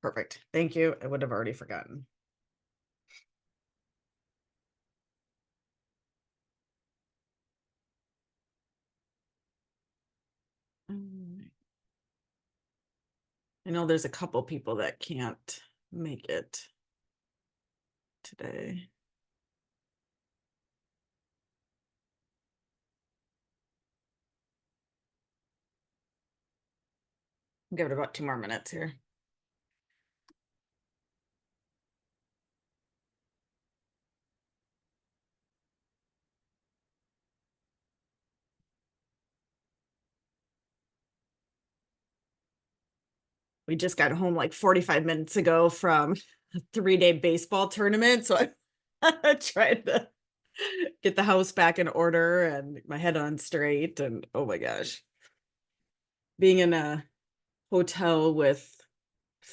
Perfect. Thank you. I would have already forgotten. Alright. I know there's a couple people that can't make it today. Give it about 2 more minutes here. We just got home like 45 minutes ago from a 3-day baseball tournament. So I tried to get the house back in order and my head on straight. And oh my gosh, being in a hotel with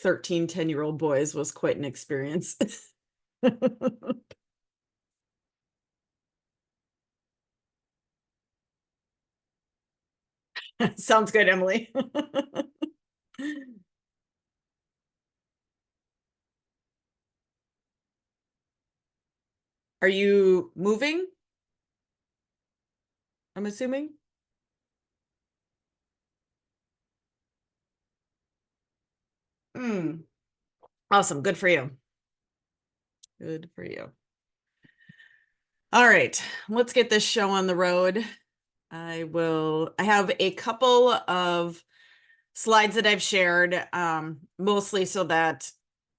13 10-year-old boys was quite an experience. Sounds good, Emily. Are you moving? I'm assuming. Awesome. Good for you. Good for you. All right, let's get this show on the road. I have a couple of slides that I've shared, mostly so that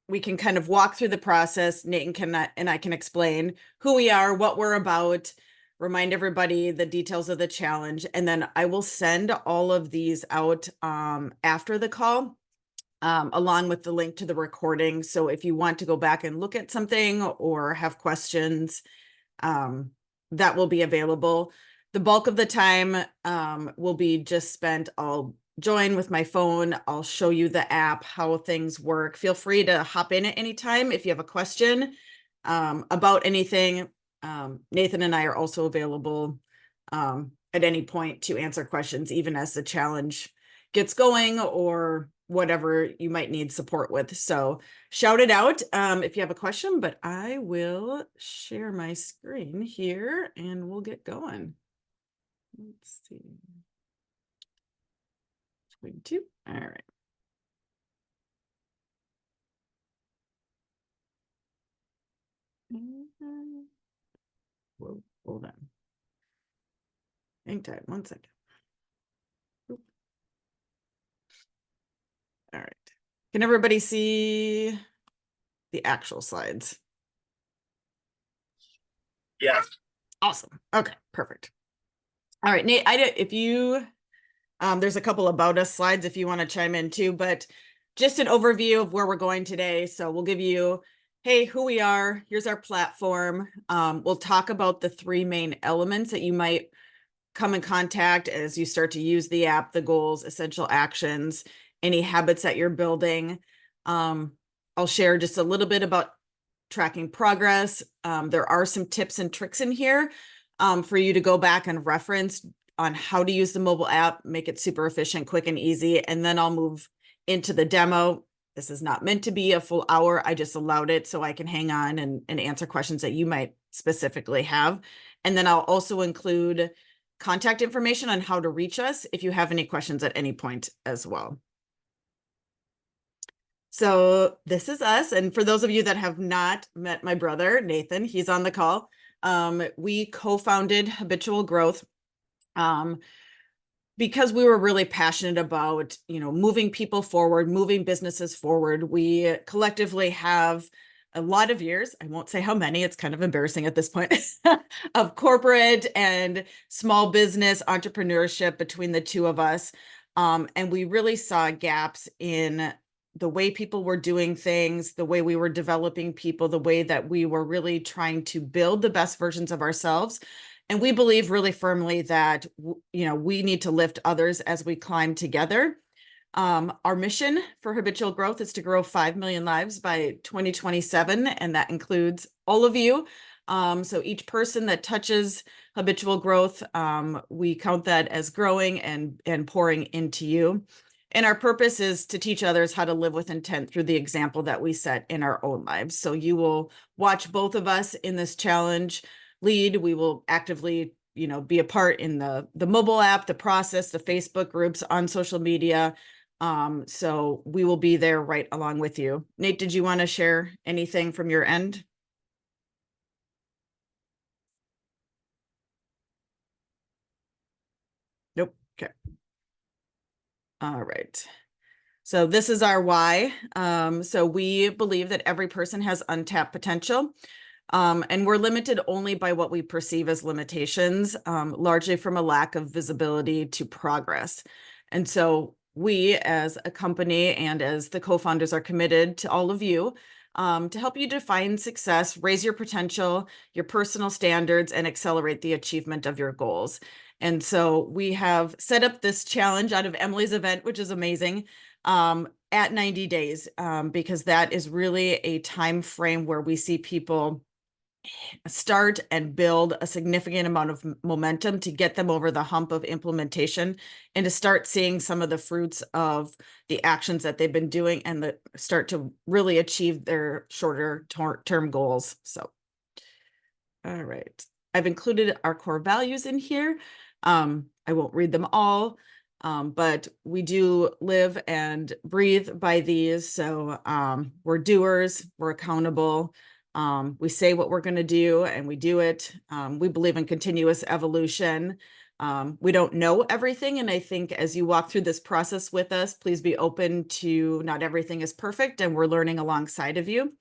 we can kind of walk through the process. Nate and I can explain who we are, what we're about, remind everybody the details of the challenge, and then I will send all of these out after the call, along with the link to the recording. So if you want to go back and look at something or have questions, that will be available. The bulk of the time will be just spent. I'll join with my phone. I'll show you the app, how things work. Feel free to hop in at any time if you have a question about anything. Nathan and I are also available at any point to answer questions, even as the challenge gets going or whatever you might need support with. So shout it out if you have a question, but I will share my screen here and we'll get going. Let's see. 22. All right. Whoa, hold on. Hang tight, 1 second. Oop. All right. Can everybody see the actual slides? Yes. Awesome. Okay, perfect. All right, Nate, if you, there's a couple about us slides if you want to chime in too, but just an overview of where we're going today. So we'll give you, hey, who we are, here's our platform. We'll talk about the 3 main elements that you might come in contact as you start to use the app, the goals, essential actions, any habits that you're building. I'll share just a little bit about tracking progress. There are some tips and tricks in here for you to go back and reference on how to use the mobile app, make it super efficient, quick and easy. And then I'll move into the demo. This is not meant to be a full hour. I just allowed it so I can hang on and answer questions that you might specifically have. And then I'll also include contact information on how to reach us if you have any questions at any point as well. So this is us. And for those of you that have not met my brother, Nathan, he's on the call. We co-founded Habitual Growth because we were really passionate about, moving people forward, moving businesses forward. We collectively have a lot of years, I won't say how many, it's kind of embarrassing at this point, of corporate and small business entrepreneurship between the two of us. And we really saw gaps in the way people were doing things, the way we were developing people, the way that we were really trying to build the best versions of ourselves. And we believe really firmly that, we need to lift others as we climb together. Our mission for Habitual Growth is to grow 5 million lives by 2027, and that includes all of you. So each person that touches Habitual Growth, we count that as growing and pouring into you. And our purpose is to teach others how to live with intent through the example that we set in our own lives. So you will watch both of us in this challenge lead. We will actively, be a part in the mobile app, the process, the Facebook groups, on social media. So we will be there right along with you. Nate, did you want to share anything from your end? Nope. Okay. All right. So this is our why. So we believe that every person has untapped potential. And we're limited only by what we perceive as limitations, largely from a lack of visibility to progress. And so we, as a company and as the co-founders, are committed to all of you to help you define success, raise your potential, your personal standards, and accelerate the achievement of your goals. And so we have set up this challenge out of Emily's event, which is amazing, at 90 days, because that is really a time frame where we see people start and build a significant amount of momentum to get them over the hump of implementation and to start seeing some of the fruits of the actions that they've been doing and start to really achieve their shorter term goals. So, all right. I've included our core values in here. I won't read them all, but we do live and breathe by these. So we're doers, we're accountable. We say what we're going to do and we do it. We believe in continuous evolution. We don't know everything. And I think as you walk through this process with us, please be open to not everything is perfect and we're learning alongside of you.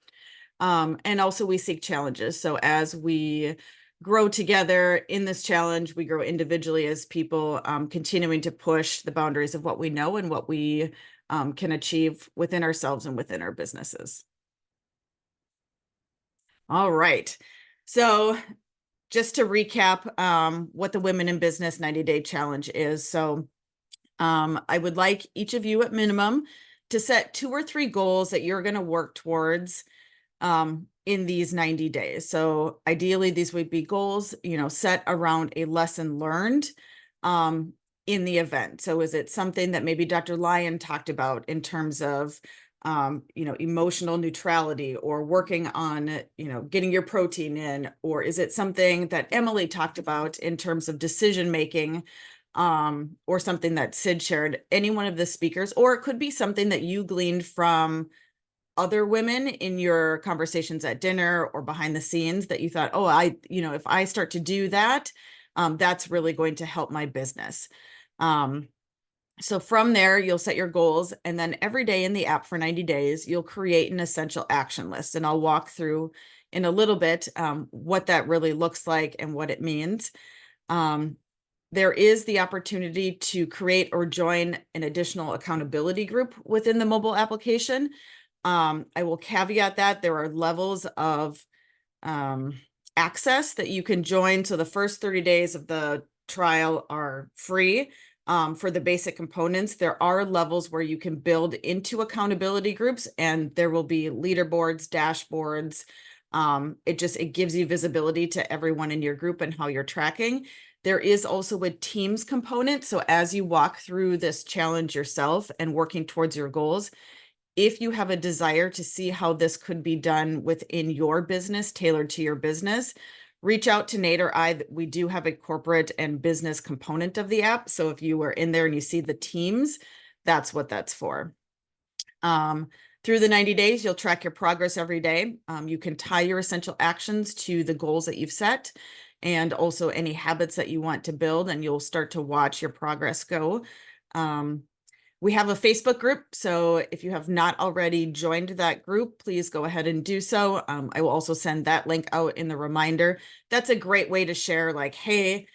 And also we seek challenges. So as we grow together in this challenge, we grow individually as people, continuing to push the boundaries of what we know and what we can achieve within ourselves and within our businesses. All right. So just to recap what the Women in Business 90-Day Challenge is. So I would like each of you at minimum to set 2 or 3 goals that you're going to work towards in these 90 days. So ideally, these would be goals, set around a lesson learned in the event. So is it something that maybe Dr. Lyon talked about in terms of emotional neutrality, or working on, getting your protein in? Or is it something that Emily talked about in terms of decision making, or something that Sid shared? Any one of the speakers, or it could be something that you gleaned from other women in your conversations at dinner or behind the scenes that you thought, oh, if I start to do that, that's really going to help my business. So from there, you'll set your goals, and then every day in the app for 90 days, you'll create an essential action list. And I'll walk through in a little bit what that really looks like and what it means. There is the opportunity to create or join an additional accountability group within the mobile application. I will caveat that there are levels of access that you can join. So the first 30 days of the trial are free. For the basic components, there are levels where you can build into accountability groups, and there will be leaderboards, dashboards. It gives you visibility to everyone in your group and how you're tracking. There is also a teams component. So as you walk through this challenge yourself and working towards your goals, if you have a desire to see how this could be done within your business, tailored to your business, reach out to Nate or I. We do have a corporate and business component of the app. So if you are in there and you see the teams, that's what that's for. Through the 90 days, you'll track your progress every day. You can tie your essential actions to the goals that you've set, and also any habits that you want to build, and you'll start to watch your progress go. We have a Facebook group, so if you have not already joined that group, please go ahead and do so. I will also send that link out in the reminder. That's a great way to share, like, hey,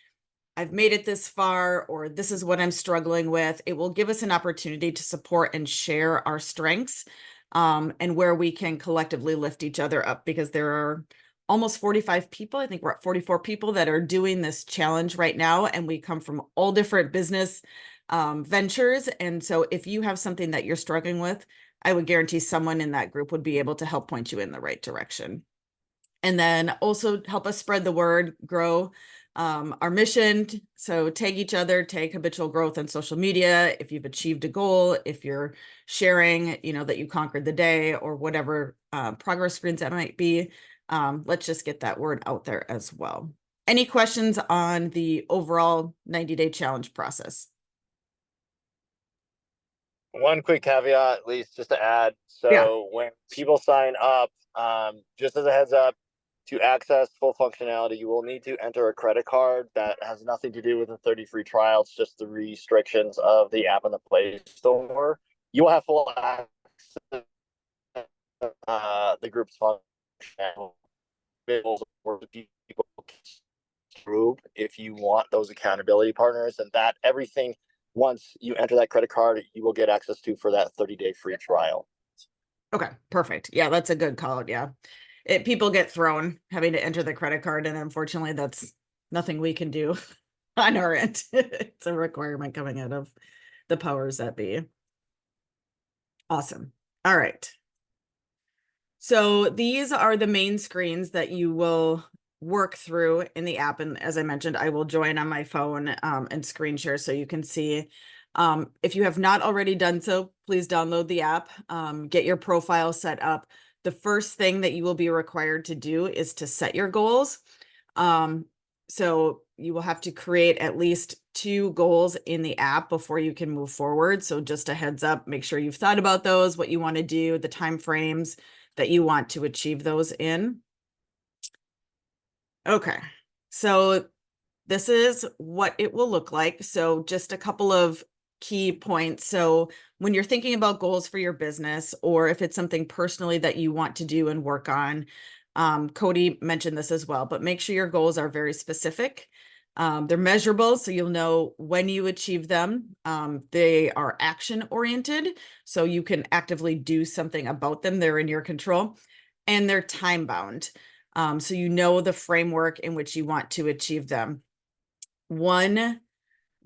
I've made it this far, or this is what I'm struggling with. It will give us an opportunity to support and share our strengths, and where we can collectively lift each other up, because there are almost 45 people. I think we're at 44 people that are doing this challenge right now, and we come from all different business ventures. And so if you have something that you're struggling with, I would guarantee someone in that group would be able to help point you in the right direction. And then also help us spread the word, grow our mission. So tag each other, tag habitual growth on social media. If you've achieved a goal, if you're sharing, that you conquered the day or whatever progress screens that might be, let's just get that word out there as well. Any questions on the overall 90-day challenge process? One quick caveat, at least just to add. Yeah. So when people sign up, just as a heads up, to access full functionality, you will need to enter a credit card. That has nothing to do with the 30 free trial. It's just the restrictions of the app in the Play Store. You will have full access to the group's functionality or the people group if you want those accountability partners, and that everything once you enter that credit card, you will get access to for that 30-day free trial. Okay, perfect. Yeah, that's a good call. Yeah. People get thrown having to enter the credit card, and unfortunately that's nothing we can do on our end. It's a requirement coming out of the powers that be. Awesome. All right. So these are the main screens that you will work through in the app. And as I mentioned, I will join on my phone and screen share so you can see. If you have not already done so, please download the app, get your profile set up. The first thing that you will be required to do is to set your goals. So you will have to create at least 2 goals in the app before you can move forward. So just a heads up, make sure you've thought about those, what you want to do, the time frames that you want to achieve those in. Okay, so this is what it will look like. So just a couple of key points. So when you're thinking about goals for your business, or if it's something personally that you want to do and work on, Cody mentioned this as well, but make sure your goals are very specific. They're measurable, so you'll know when you achieve them. They are action oriented, so you can actively do something about them. They're in your control, and they're time bound. So you know the framework in which you want to achieve them. One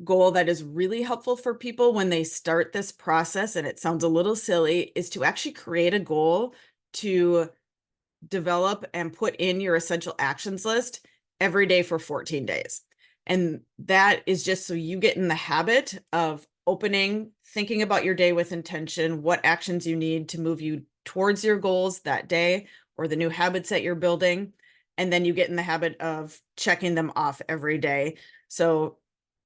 goal that is really helpful for people when they start this process, and it sounds a little silly, is to actually create a goal to develop and put in your essential actions list every day for 14 days. And that is just so you get in the habit of opening, thinking about your day with intention, what actions you need to move you towards your goals that day or the new habits that you're building. And then you get in the habit of checking them off every day. So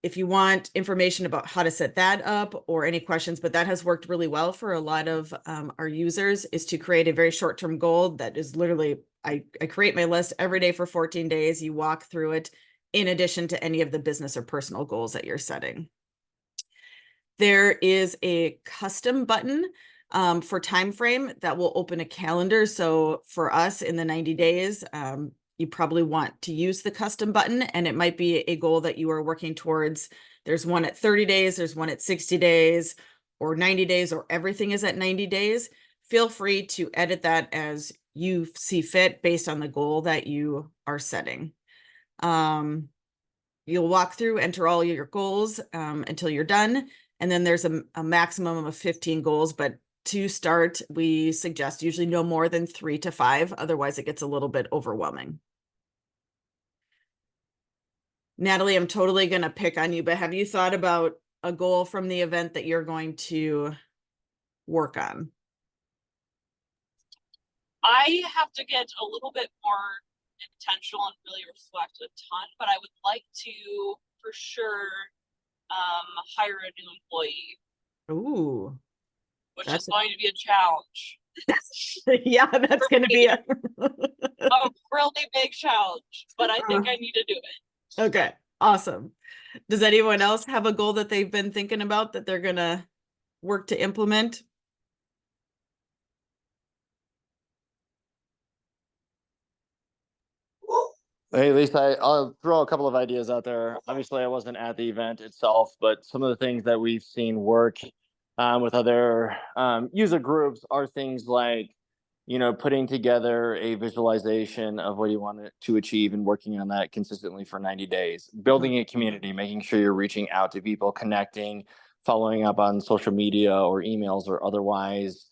if you want information about how to set that up or any questions, but that has worked really well for a lot of our users, is to create a very short-term goal that is literally, I create my list every day for 14 days. You walk through it in addition to any of the business or personal goals that you're setting. There is a custom button for time frame that will open a calendar. So for us in the 90 days, you probably want to use the custom button, and it might be a goal that you are working towards. There's one at 30 days, there's one at 60 days, or 90 days, or everything is at 90 days. Feel free to edit that as you see fit based on the goal that you are setting. You'll walk through, enter all your goals until you're done. And then there's a maximum of 15 goals, but to start, we suggest usually no more than 3 to 5. Otherwise, it gets a little bit overwhelming. Natalie, I'm totally going to pick on you, but have you thought about a goal from the event that you're going to work on? I have to get a little bit more intentional and really reflect a ton, but I would like to, for sure, hire a new employee. Ooh, which is going to be a challenge. Yeah, that's going to be a really big challenge, but I think I need to do it. Okay, awesome. Does anyone else have a goal that they've been thinking about that they're going to work to implement? Hey, Lisa, I'll throw a couple of ideas out there. Obviously, I wasn't at the event itself, but some of the things that we've seen work with other user groups are things like, putting together a visualization of what you want to achieve and working on that consistently for 90 days, building a community, making sure you're reaching out to people, connecting, following up on social media or emails or otherwise.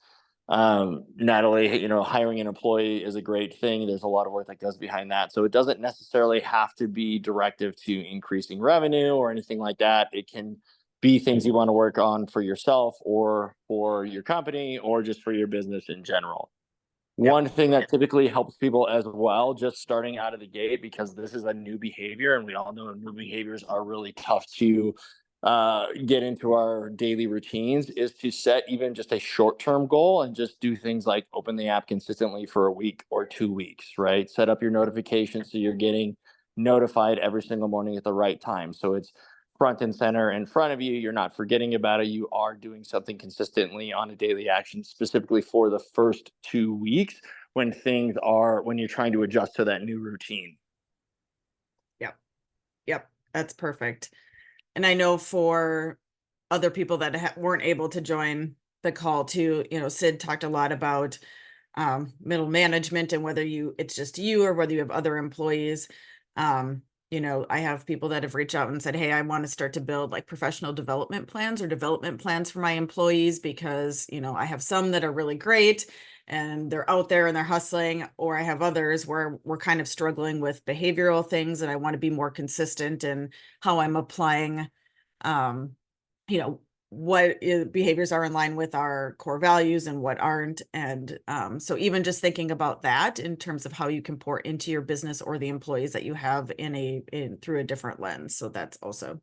Not only, hiring an employee is a great thing. There's a lot of work that goes behind that. So it doesn't necessarily have to be directive to increasing revenue or anything like that. It can be things you want to work on for yourself or for your company or just for your business in general. Yep. One thing that typically helps people as well, just starting out of the gate, because this is a new behavior, and we all know new behaviors are really tough to get into our daily routines, is to set even just a short-term goal and just do things like open the app consistently for a week or 2 weeks, right? Set up your notifications so you're getting notified every single morning at the right time. So it's front and center in front of you. You're not forgetting about it. You are doing something consistently on a daily action, specifically for the first 2 weeks when you're trying to adjust to that new routine. Yep. That's perfect. And I know for other people that weren't able to join the call too, Sid talked a lot about middle management and whether it's just you or whether you have other employees. I have people that have reached out and said, hey, I want to start to build like professional development plans or development plans for my employees because, I have some that are really great and they're out there and they're hustling, or I have others where we're kind of struggling with behavioral things and I want to be more consistent in how I'm applying, what behaviors are in line with our core values and what aren't. And so even just thinking about that in terms of how you can pour into your business or the employees that you have through a different lens. So that's also,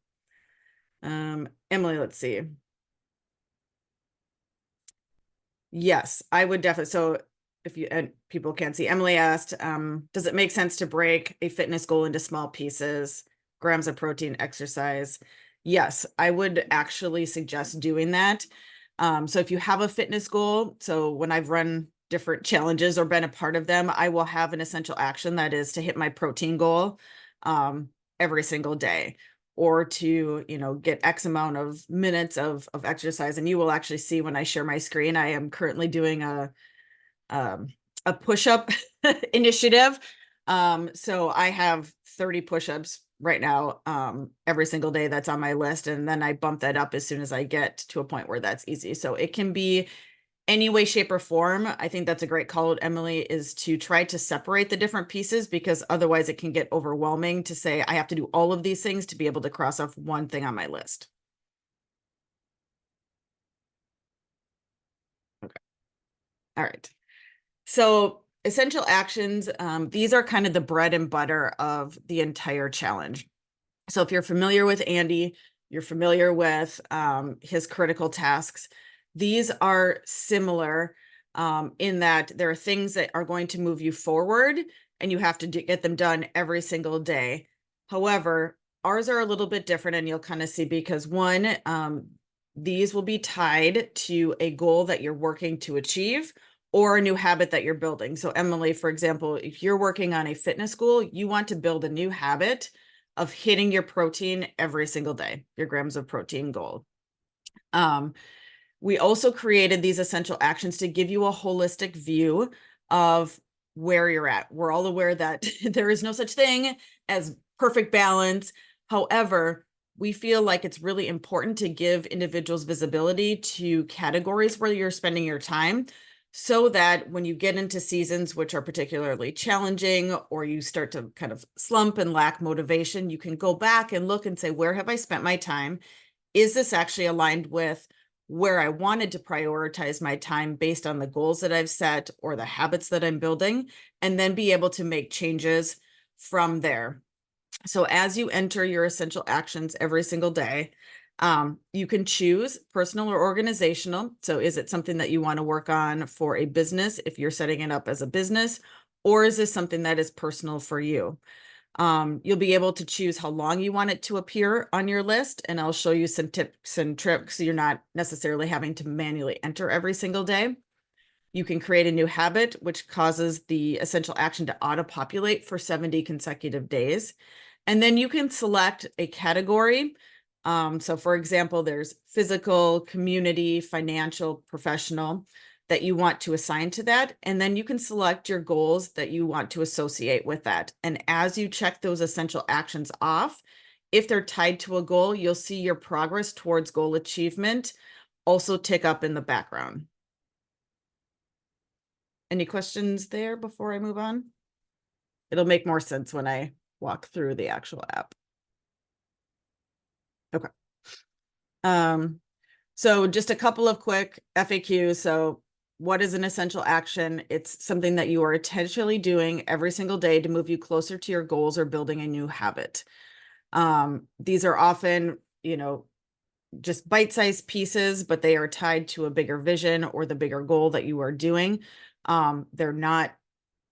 Emily, let's see. Yes, I would definitely. So if people can't see, Emily asked, does it make sense to break a fitness goal into small pieces, grams of protein, exercise? Yes, I would actually suggest doing that. So if you have a fitness goal, so when I've run different challenges or been a part of them, I will have an essential action that is to hit my protein goal every single day, or to, get X amount of minutes of exercise. And you will actually see when I share my screen, I am currently doing a push-up initiative. So I have 30 push-ups right now, every single day that's on my list. And then I bump that up as soon as I get to a point where that's easy. So it can be any way, shape, or form. I think that's a great call out, Emily, is to try to separate the different pieces, because otherwise it can get overwhelming to say, I have to do all of these things to be able to cross off one thing on my list. Okay. All right. So essential actions, these are kind of the bread and butter of the entire challenge. So if you're familiar with Andy, you're familiar with his critical tasks. These are similar in that there are things that are going to move you forward and you have to get them done every single day. However, ours are a little bit different, and you'll kind of see because one, these will be tied to a goal that you're working to achieve or a new habit that you're building. So Emily, for example, if you're working on a fitness goal, you want to build a new habit of hitting your protein every single day, your grams of protein goal. We also created these essential actions to give you a holistic view of where you're at. We're all aware that there is no such thing as perfect balance. However, we feel like it's really important to give individuals visibility to categories where you're spending your time, so that when you get into seasons which are particularly challenging, or you start to kind of slump and lack motivation, you can go back and look and say, where have I spent my time? Is this actually aligned with where I wanted to prioritize my time based on the goals that I've set or the habits that I'm building? And then be able to make changes from there. So as you enter your essential actions every single day, you can choose personal or organizational. So is it something that you want to work on for a business if you're setting it up as a business, or is this something that is personal for you? You'll be able to choose how long you want it to appear on your list, and I'll show you some tips and tricks so you're not necessarily having to manually enter every single day. You can create a new habit, which causes the essential action to auto-populate for 70 consecutive days. And then you can select a category. So for example, there's physical, community, financial, professional that you want to assign to that. And then you can select your goals that you want to associate with that. And as you check those essential actions off, if they're tied to a goal, you'll see your progress towards goal achievement also tick up in the background. Any questions there before I move on? It'll make more sense when I walk through the actual app. Okay. So just a couple of quick FAQs. So what is an essential action? It's something that you are intentionally doing every single day to move you closer to your goals or building a new habit. These are often, just bite-sized pieces, but they are tied to a bigger vision or the bigger goal that you are doing. They're not,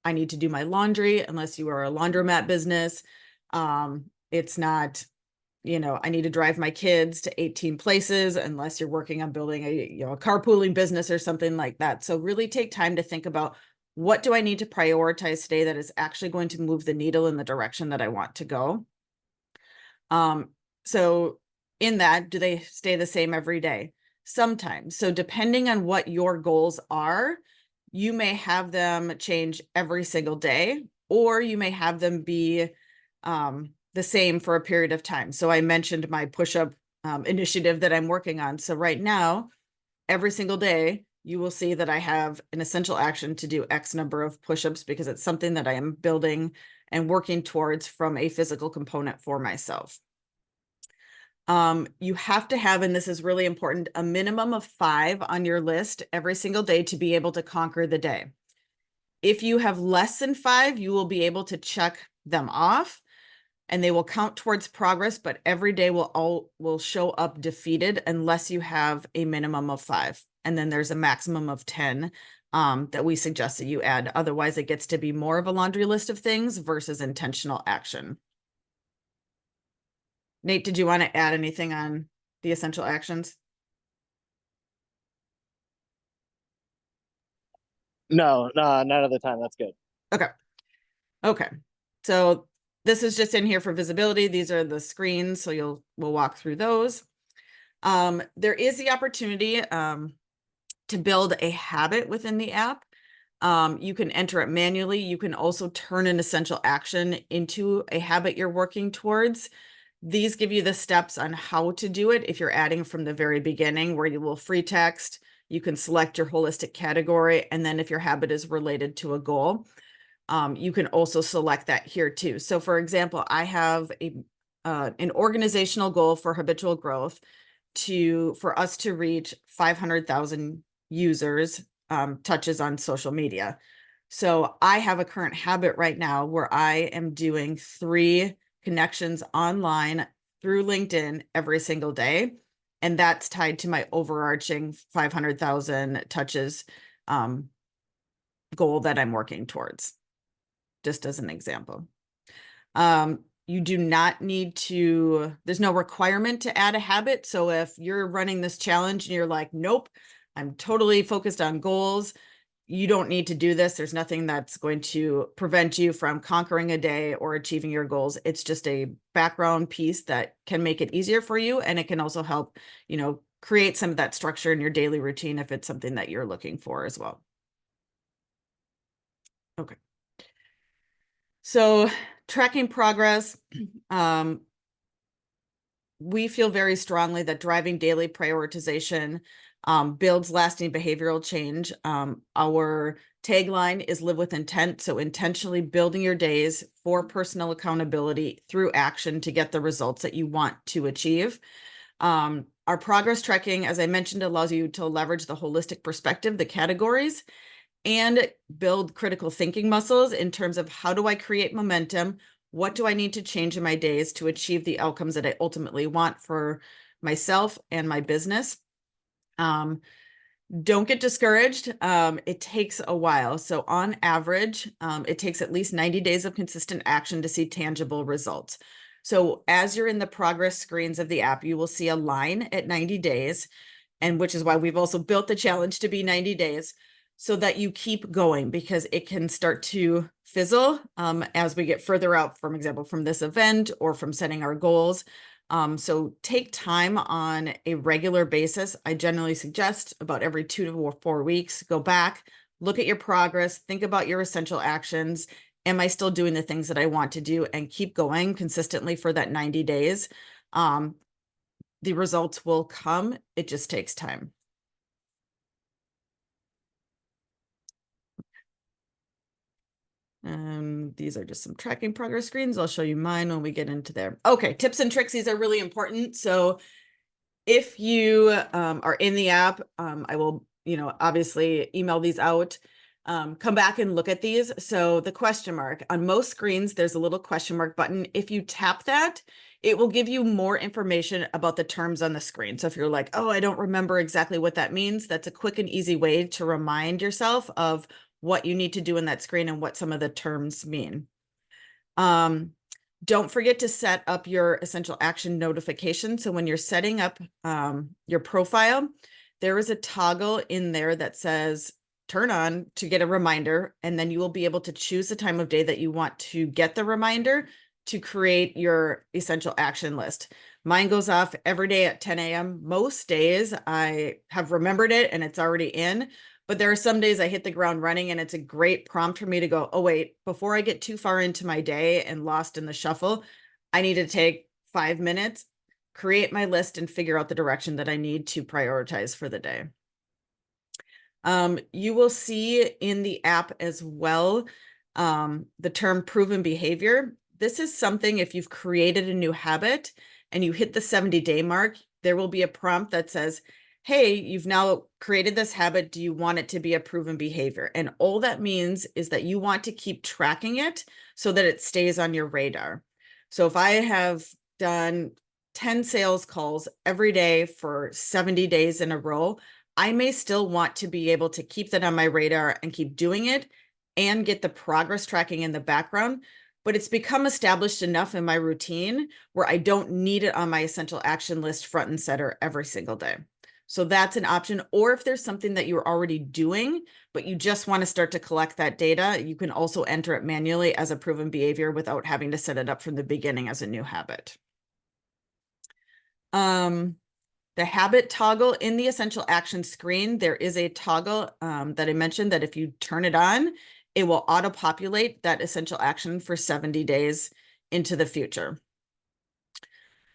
I need to do my laundry unless you are a laundromat business. It's not, I need to drive my kids to 18 places unless you're working on building a carpooling business or something like that. So really take time to think about, what do I need to prioritize today that is actually going to move the needle in the direction that I want to go? So in that, do they stay the same every day? Sometimes. So depending on what your goals are, you may have them change every single day, or you may have them be the same for a period of time. So I mentioned my push-up initiative that I'm working on. So right now, every single day, you will see that I have an essential action to do X number of push-ups because it's something that I am building and working towards from a physical component for myself. You have to have, and this is really important, a minimum of 5 on your list every single day to be able to conquer the day. If you have less than 5, you will be able to check them off and they will count towards progress, but every day will show up defeated unless you have a minimum of 5. And then there's a maximum of 10 that we suggest that you add. Otherwise, it gets to be more of a laundry list of things versus intentional action. Nate, did you want to add anything on the essential actions? No, none of the time. That's good. Okay. Okay. So this is just in here for visibility. These are the screens. So we'll walk through those. There is the opportunity to build a habit within the app. You can enter it manually. You can also turn an essential action into a habit you're working towards. These give you the steps on how to do it. If you're adding from the very beginning, where you will free text, you can select your holistic category. And then if your habit is related to a goal, you can also select that here too. So for example, I have an organizational goal for habitual growth for us to reach 500,000 users, touches on social media. So I have a current habit right now where I am doing 3 connections online through LinkedIn every single day. And that's tied to my overarching 500,000 touches goal that I'm working towards, just as an example. You do not need to, there's no requirement to add a habit. So if you're running this challenge and you're like, nope, I'm totally focused on goals, you don't need to do this. There's nothing that's going to prevent you from conquering a day or achieving your goals. It's just a background piece that can make it easier for you. And it can also help, create some of that structure in your daily routine if it's something that you're looking for as well. Okay. So tracking progress, we feel very strongly that driving daily prioritization builds lasting behavioral change. Our tagline is live with intent. So intentionally building your days for personal accountability through action to get the results that you want to achieve. Our progress tracking, as I mentioned, allows you to leverage the holistic perspective, the categories, and build critical thinking muscles in terms of how do I create momentum? What do I need to change in my days to achieve the outcomes that I ultimately want for myself and my business? Don't get discouraged. It takes a while. So on average, it takes at least 90 days of consistent action to see tangible results. So as you're in the progress screens of the app, you will see a line at 90 days, and which is why we've also built the challenge to be 90 days so that you keep going, because it can start to fizzle as we get further out, for example, from this event or from setting our goals. So take time on a regular basis. I generally suggest about every 2 to 4 weeks, go back, look at your progress, think about your essential actions. Am I still doing the things that I want to do? And keep going consistently for that 90 days. The results will come. It just takes time. These are just some tracking progress screens. I'll show you mine when we get into there. Okay, tips and tricks. These are really important. So if you are in the app, I will, obviously email these out. Come back and look at these. So the question mark on most screens, there's a little question mark button. If you tap that, it will give you more information about the terms on the screen. So if you're like, oh, I don't remember exactly what that means, that's a quick and easy way to remind yourself of what you need to do in that screen and what some of the terms mean. Don't forget to set up your essential action notification. So when you're setting up your profile, there is a toggle in there that says turn on to get a reminder, and then you will be able to choose the time of day that you want to get the reminder to create your essential action list. Mine goes off every day at 10 a.m. Most days I have remembered it and it's already in, but there are some days I hit the ground running and it's a great prompt for me to go, oh wait, before I get too far into my day and lost in the shuffle, I need to take 5 minutes, create my list, and figure out the direction that I need to prioritize for the day. You will see in the app as well the term proven behavior. This is something, if you've created a new habit and you hit the 70-day mark, there will be a prompt that says, hey, you've now created this habit. Do you want it to be a proven behavior? And all that means is that you want to keep tracking it so that it stays on your radar. So if I have done 10 sales calls every day for 70 days in a row, I may still want to be able to keep that on my radar and keep doing it and get the progress tracking in the background. But it's become established enough in my routine where I don't need it on my essential action list front and center every single day. So that's an option. Or if there's something that you're already doing, but you just want to start to collect that data, you can also enter it manually as a proven behavior without having to set it up from the beginning as a new habit. The habit toggle in the essential action screen, there is a toggle that I mentioned that if you turn it on, it will auto-populate that essential action for 70 days into the future.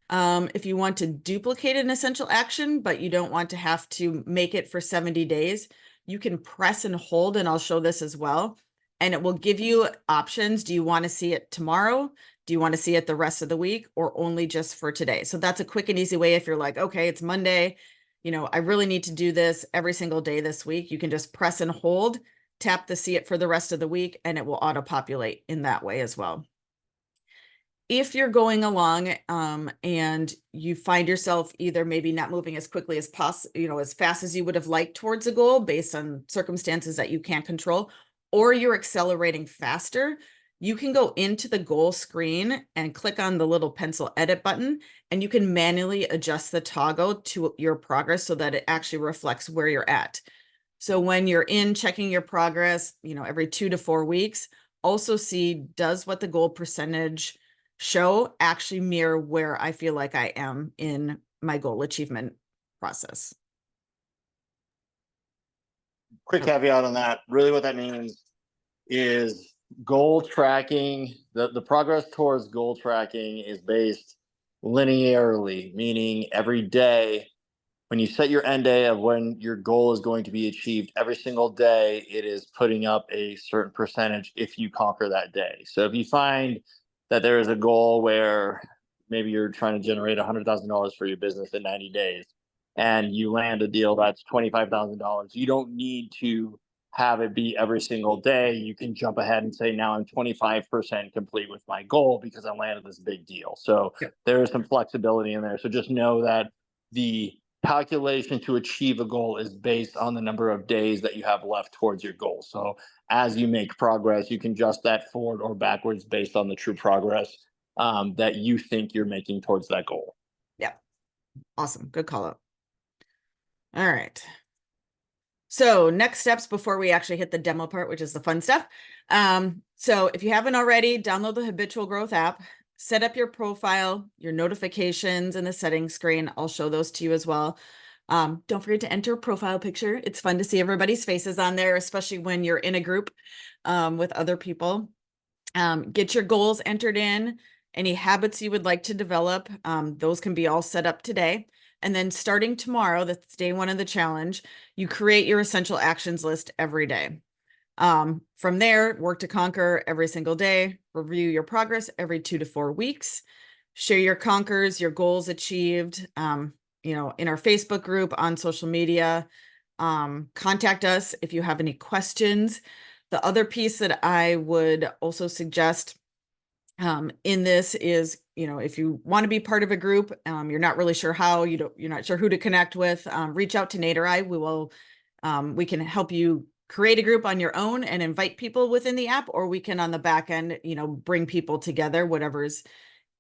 If you want to duplicate an essential action, but you don't want to have to make it for 70 days, you can press and hold, and I'll show this as well. And it will give you options. Do you want to see it tomorrow? Do you want to see it the rest of the week, or only just for today? So that's a quick and easy way. If you're like, okay, it's Monday, I really need to do this every single day this week. You can just press and hold, tap the see it for the rest of the week, and it will auto-populate in that way as well. If you're going along and you find yourself either maybe not moving as quickly as possible, as fast as you would have liked towards a goal based on circumstances that you can't control, or you're accelerating faster, you can go into the goal screen and click on the little pencil edit button, and you can manually adjust the toggle to your progress so that it actually reflects where you're at. So when you're in checking your progress, every 2 to 4 weeks, also see, does what the goal percentage show actually mirror where I feel like I am in my goal achievement process? Quick caveat on that. Really what that means is goal tracking, the progress towards goal tracking is based linearly, meaning every day when you set your end day of when your goal is going to be achieved, every single day it is putting up a certain percentage if you conquer that day. So if you find that there is a goal where maybe you're trying to generate $100,000 for your business in 90 days and you land a deal that's $25,000, you don't need to have it be every single day. You can jump ahead and say, now I'm 25% complete with my goal because I landed this big deal. So there is some flexibility in there. So just know that the calculation to achieve a goal is based on the number of days that you have left towards your goal. So as you make progress, you can adjust that forward or backwards based on the true progress that you think you're making towards that goal. Yeah. Awesome. Good call out. All right. So next steps before we actually hit the demo part, which is the fun stuff. So if you haven't already, download the Habitual Growth app, set up your profile, your notifications in the settings screen. I'll show those to you as well. Don't forget to enter a profile picture. It's fun to see everybody's faces on there, especially when you're in a group with other people. Get your goals entered in, any habits you would like to develop. Those can be all set up today. And then starting tomorrow, that's day 1 of the challenge, you create your essential actions list every day. From there, work to conquer every single day, review your progress every 2 to 4 weeks, share your conquers, your goals achieved, you know, in our Facebook group, on social media. Contact us if you have any questions. The other piece that I would also suggest in this is, you know, if you want to be part of a group, you're not really sure how, you're not sure who to connect with, reach out to Nate or I. We can help you create a group on your own and invite people within the app, or we can on the back end, you know, bring people together, whatever's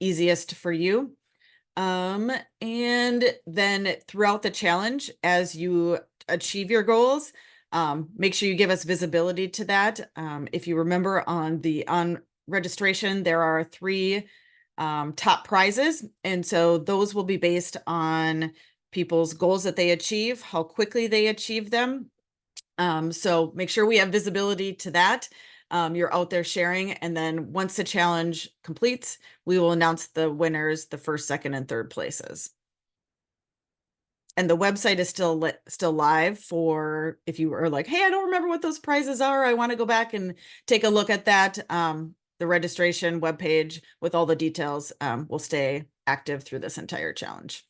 easiest for you. And then throughout the challenge, as you achieve your goals, make sure you give us visibility to that. If you remember on registration, there are 3 top prizes. And so those will be based on people's goals that they achieve, how quickly they achieve them. So make sure we have visibility to that. You're out there sharing. And then once the challenge completes, we will announce the winners, the first, second, and third places. And the website is still live for if you are like, hey, I don't remember what those prizes are. I want to go back and take a look at that. The registration webpage with all the details will stay active through this entire challenge.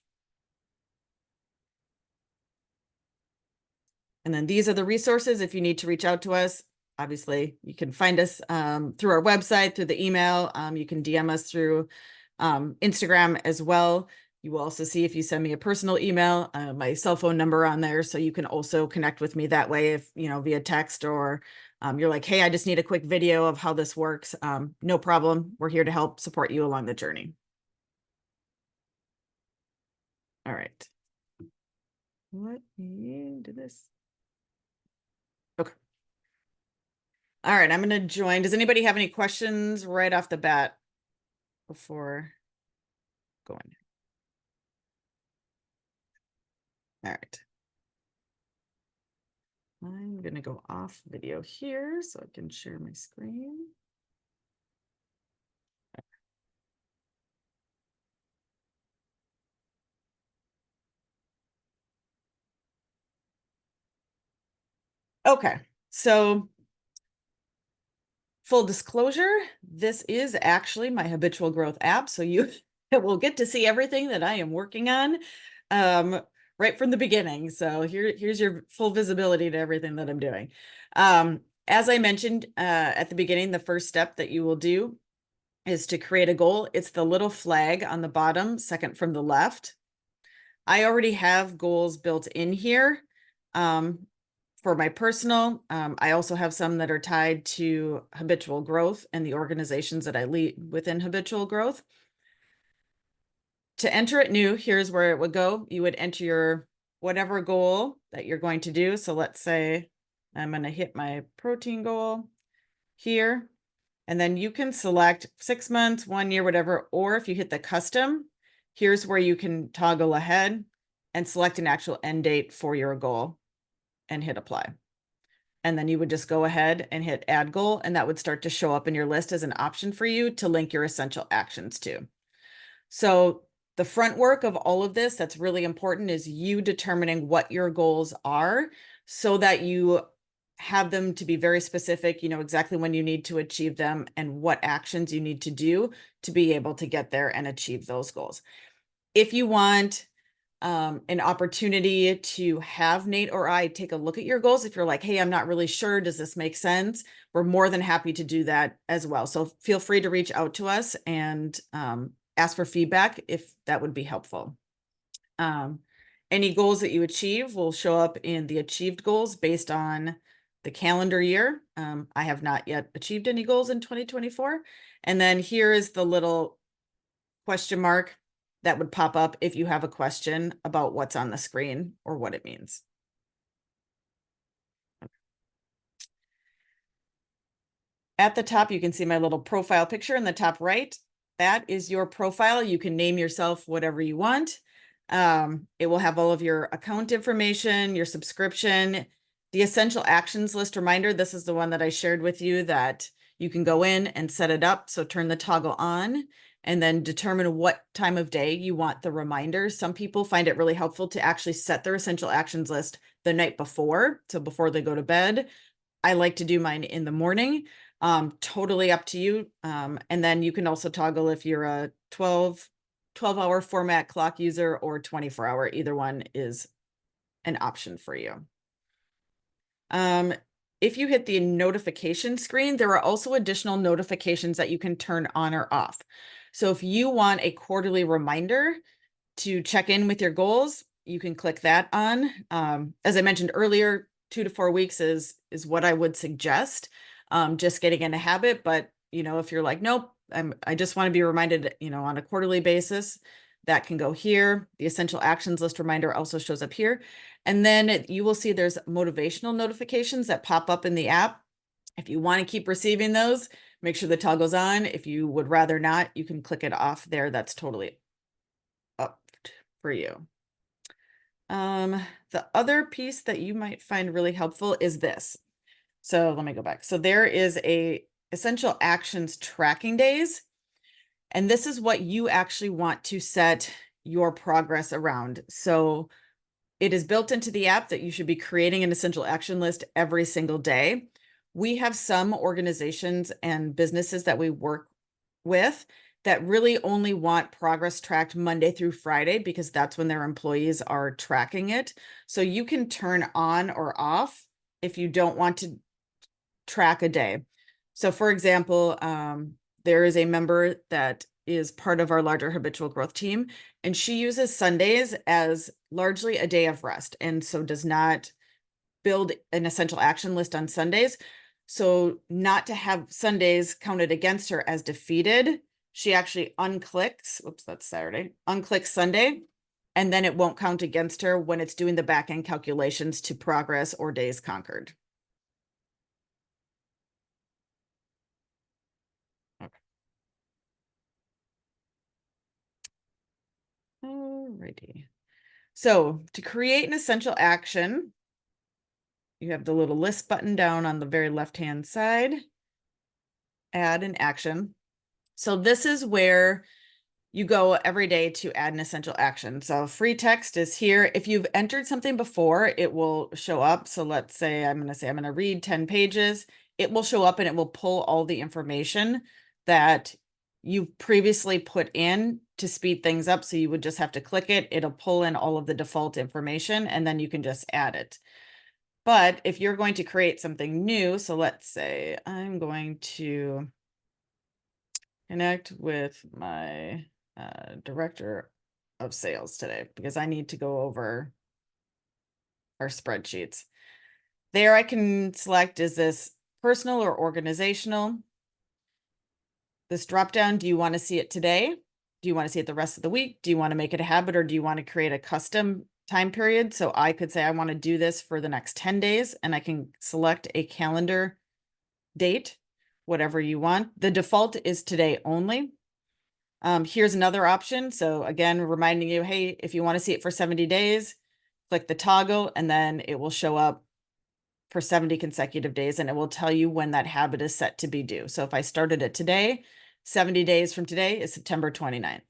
And then these are the resources if you need to reach out to us. Obviously, you can find us through our website, through the email. You can DM us through Instagram as well. You will also see if you send me a personal email, my cell phone number on there. So you can also connect with me that way if, you know, via text, or you're like, hey, I just need a quick video of how this works. No problem. We're here to help support you along the journey. All right. Let me do this. Okay. All right, I'm going to join. Does anybody have any questions right off the bat before going? All right. I'm going to go off video here so I can share my screen. Okay, so full disclosure, this is actually my habitual growth app. So you will get to see everything that I am working on right from the beginning. So here's your full visibility to everything that I'm doing. As I mentioned at the beginning, the first step that you will do is to create a goal. It's the little flag on the bottom, second from the left. I already have goals built in here. For my personal, I also have some that are tied to habitual growth and the organizations that I lead within habitual growth. To enter it new, here's where it would go. You would enter your whatever goal that you're going to do. So let's say I'm going to hit my protein goal here, and then you can select 6 months, 1 year, whatever. Or if you hit the custom, here's where you can toggle ahead and select an actual end date for your goal and hit apply. And then you would just go ahead and hit add goal, and that would start to show up in your list as an option for you to link your essential actions to. So the front work of all of this that's really important is you determining what your goals are so that you have them to be very specific, you know exactly when you need to achieve them and what actions you need to do to be able to get there and achieve those goals. If you want an opportunity to have Nate or I take a look at your goals, if you're like, hey, I'm not really sure, does this make sense? We're more than happy to do that as well. So feel free to reach out to us and ask for feedback if that would be helpful. Any goals that you achieve will show up in the achieved goals based on the calendar year. I have not yet achieved any goals in 2024. And then here is the little question mark that would pop up if you have a question about what's on the screen or what it means. At the top, you can see my little profile picture in the top right. That is your profile. You can name yourself whatever you want. It will have all of your account information, your subscription, the essential actions list reminder. This is the one that I shared with you that you can go in and set it up. So turn the toggle on and then determine what time of day you want the reminder. Some people find it really helpful to actually set their essential actions list the night before. So before they go to bed, I like to do mine in the morning. Totally up to you. And then you can also toggle if you're a 12-hour format clock user or 24-hour. Either one is an option for you. If you hit the notification screen, there are also additional notifications that you can turn on or off. So if you want a quarterly reminder to check in with your goals, you can click that on. As I mentioned earlier, 2 to 4 weeks is what I would suggest, just getting in a habit. But, you know, if you're like, nope, I just want to be reminded, you know, on a quarterly basis, that can go here. The essential actions list reminder also shows up here. And then you will see there's motivational notifications that pop up in the app. If you want to keep receiving those, make sure the toggle's on. If you would rather not, you can click it off there. That's totally up for you. The other piece that you might find really helpful is this. So let me go back. So there is a essential actions tracking days. And this is what you actually want to set your progress around. So it is built into the app that you should be creating an essential action list every single day. We have some organizations and businesses that we work with that really only want progress tracked Monday through Friday because that's when their employees are tracking it. So you can turn on or off if you don't want to track a day. So for example, there is a member that is part of our larger habitual growth team, and she uses Sundays as largely a day of rest, and so does not build an essential action list on Sundays. So not to have Sundays counted against her as defeated, she actually unclicks, whoops, that's Saturday, unclicks Sunday, and then it won't count against her when it's doing the back end calculations to progress or days conquered. Alrighty. So to create an essential action, you have the little list button down on the very left-hand side. Add an action. So this is where you go every day to add an essential action. So free text is here. If you've entered something before, it will show up. So let's say I'm going to read 10 pages. It will show up and it will pull all the information that you've previously put in to speed things up. So you would just have to click it. It'll pull in all of the default information and then you can just add it. But if you're going to create something new, so let's say I'm going to connect with my director of sales today because I need to go over our spreadsheets. There I can select, is this personal or organizational? This drop down, do you want to see it today? Do you want to see it the rest of the week? Do you want to make it a habit, or do you want to create a custom time period? So I could say I want to do this for the next 10 days and I can select a calendar date, whatever you want. The default is today only. Here's another option. So again, reminding you, hey, if you want to see it for 70 days, click the toggle and then it will show up for 70 consecutive days and it will tell you when that habit is set to be due. So if I started it today, 70 days from today is September 29th.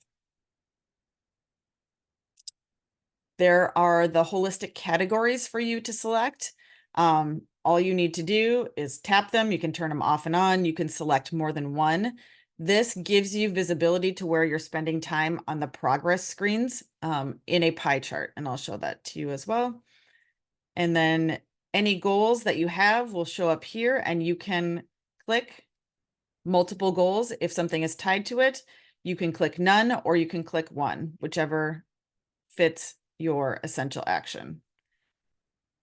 There are the holistic categories for you to select. All you need to do is tap them. You can turn them off and on. You can select more than one. This gives you visibility to where you're spending time on the progress screens in a pie chart. And I'll show that to you as well. And then any goals that you have will show up here and you can click multiple goals. If something is tied to it, you can click none or you can click one, whichever fits your essential action.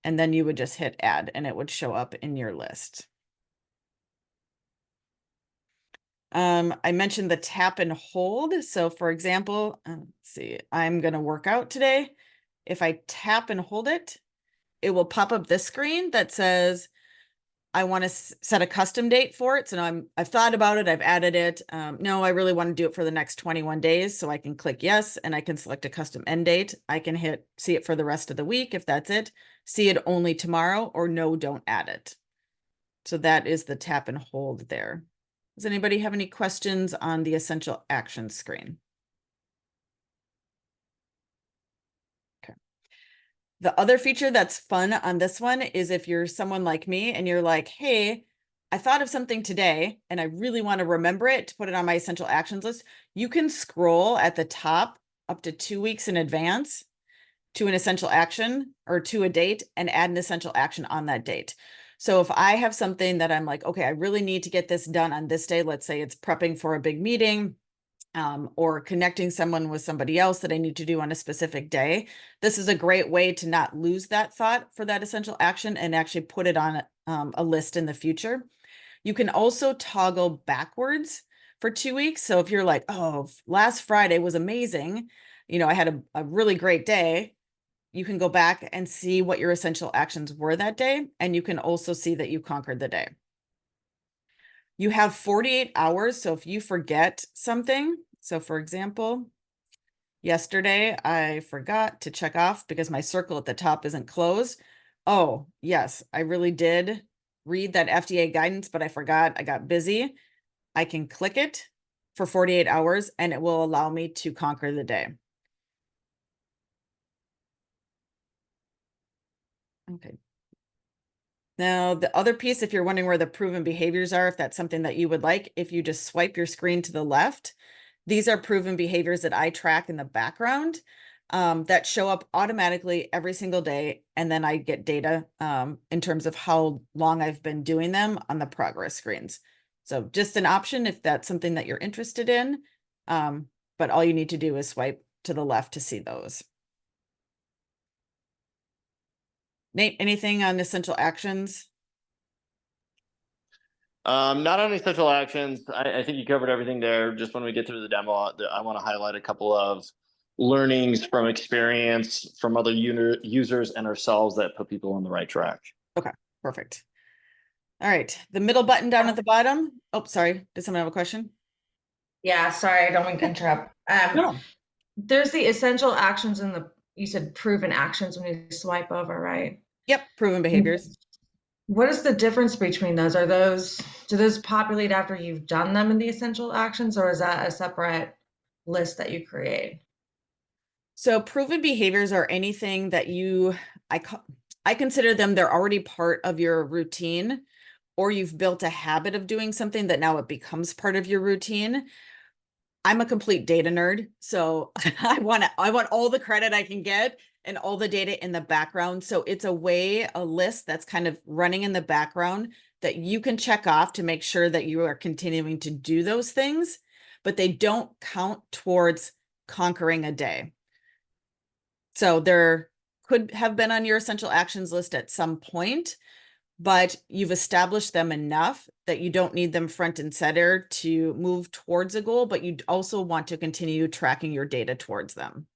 And then you would just hit add and it would show up in your list. I mentioned the tap and hold. So for example, let's see, I'm going to work out today. If I tap and hold it, it will pop up this screen that says, I want to set a custom date for it. So now I've thought about it. I've added it. No, I really want to do it for the next 21 days. So I can click yes, and I can select a custom end date. I can hit see it for the rest of the week if that's it. See it only tomorrow, or no, don't add it. So that is the tap and hold there. Does anybody have any questions on the essential action screen? Okay. The other feature that's fun on this one is if you're someone like me and you're like, hey, I thought of something today and I really want to remember it to put it on my essential actions list. You can scroll at the top up to 2 weeks in advance to an essential action or to a date and add an essential action on that date. So if I have something that I'm like, okay, I really need to get this done on this day, let's say it's prepping for a big meeting, or connecting someone with somebody else that I need to do on a specific day. This is a great way to not lose that thought for that essential action and actually put it on a list in the future. You can also toggle backwards for 2 weeks. So if you're like, oh, last Friday was amazing, I had a really great day, you can go back and see what your essential actions were that day. And you can also see that you conquered the day. You have 48 hours. So if you forget something, so for example, yesterday I forgot to check off because my circle at the top isn't closed. Oh, yes, I really did read that FDA guidance, but I forgot, I got busy. I can click it for 48 hours and it will allow me to conquer the day. Okay. Now, the other piece, if you're wondering where the proven behaviors are, if that's something that you would like, if you just swipe your screen to the left, these are proven behaviors that I track in the background that show up automatically every single day. And then I get data in terms of how long I've been doing them on the progress screens. So just an option if that's something that you're interested in. But all you need to do is swipe to the left to see those. Nate, anything on essential actions? Not on essential actions. I think you covered everything there. Just when we get through the demo, I want to highlight a couple of learnings from experience from other users and ourselves that put people on the right track. Okay, perfect. All right, the middle button down at the bottom. Oh, sorry. Does someone have a question? Yeah, sorry, I don't mean to interrupt. No. There's the essential actions in you said proven actions when you swipe over, right? Yep, proven behaviors. What is the difference between those? Do those populate after you've done them in the essential actions, or is that a separate list that you create? So proven behaviors are anything that I consider them, they're already part of your routine, or you've built a habit of doing something that now it becomes part of your routine. I'm a complete data nerd, so I want all the credit I can get and all the data in the background. So it's a list that's kind of running in the background that you can check off to make sure that you are continuing to do those things, but they don't count towards conquering a day. So there could have been on your essential actions list at some point, but you've established them enough that you don't need them front and center to move towards a goal, but you also want to continue tracking your data towards them.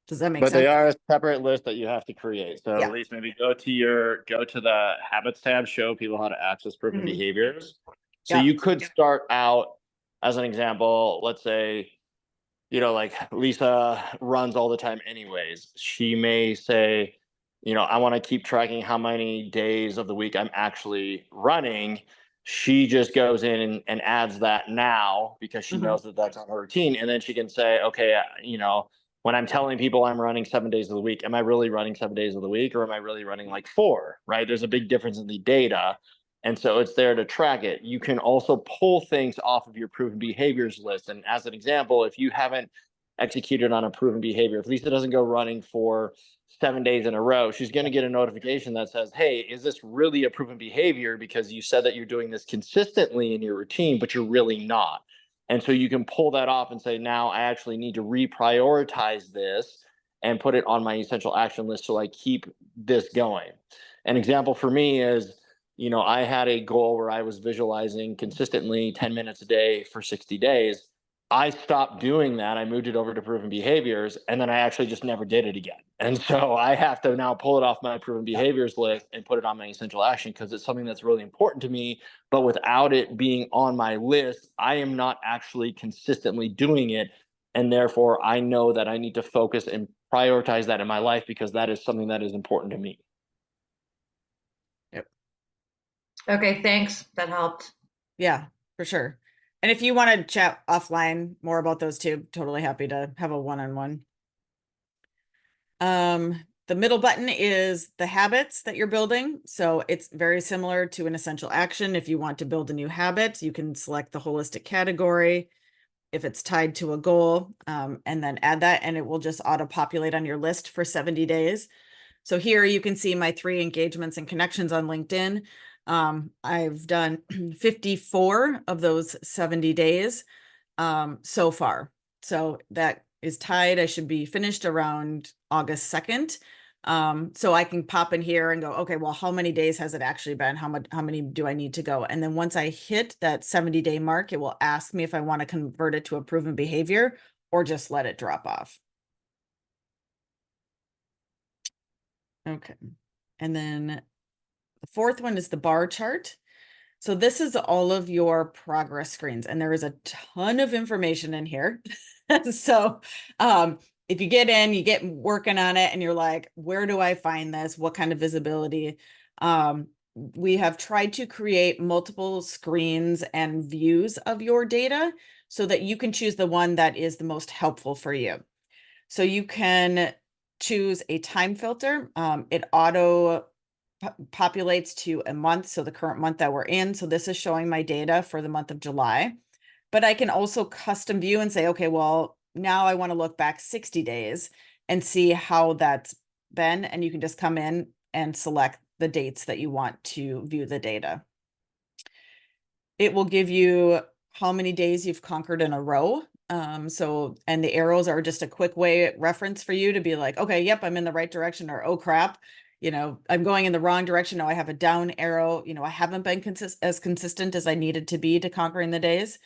Does that make sense? But they are a separate list that you have to create. So Yeah. at least maybe go to the habits tab, show people how to access proven behaviors. So Yeah. you could start out as an example, let's say, like Lisa runs all the time anyways. She may say, I want to keep tracking how many days of the week I'm actually running. She just goes in and adds that now because she knows that that's on her routine. And then she can say, okay, when I'm telling people I'm running 7 days of the week, am I really running 7 days of the week, or am I really running like 4, right? There's a big difference in the data. And so it's there to track it. You can also pull things off of your proven behaviors list. And as an example, if you haven't executed on a proven behavior, if Lisa doesn't go running for 7 days in a row, she's going to get a notification that says, hey, is this really a proven behavior? Because you said that you're doing this consistently in your routine, but you're really not. And so you can pull that off and say, now I actually need to reprioritize this and put it on my essential action list so I keep this going. An example for me is, I had a goal where I was visualizing consistently 10 minutes a day for 60 days. I stopped doing that. I moved it over to proven behaviors, and then I actually just never did it again. And so I have to now pull it off my proven behaviors list and put it on my essential action because it's something that's really important to me. But without it being on my list, I am not actually consistently doing it. And therefore, I know that I need to focus and prioritize that in my life because that is something that is important to me. Okay, thanks. That helped. Yeah, for sure. And if you want to chat offline more about those too, totally happy to have a one-on-one. The middle button is the habits that you're building. So it's very similar to an essential action. If you want to build a new habit, you can select the holistic category if it's tied to a goal, and then add that, and it will just auto-populate on your list for 70 days. So here you can see my 3 engagements and connections on LinkedIn. I've done 54 of those 70 days so far. So that is tied. I should be finished around August 2nd. So I can pop in here and go, okay, well, how many days has it actually been? How many do I need to go? And then once I hit that 70-day mark, it will ask me if I want to convert it to a proven behavior or just let it drop off. Okay. And then the fourth one is the bar chart. So this is all of your progress screens, and there is a ton of information in here. So if you get in, you get working on it and you're like, where do I find this? What kind of visibility? We have tried to create multiple screens and views of your data so that you can choose the one that is the most helpful for you. So you can choose a time filter. It auto populates to a month, so the current month that we're in. So this is showing my data for the month of July. But I can also custom view and say, okay, well, now I want to look back 60 days and see how that's been. And you can just come in and select the dates that you want to view the data. It will give you how many days you've conquered in a row. And the arrows are just a quick way reference for you to be like, okay, yep, I'm in the right direction, or, oh crap, I'm going in the wrong direction. Now I have a down arrow. I haven't been as consistent as I needed to be to conquering the days.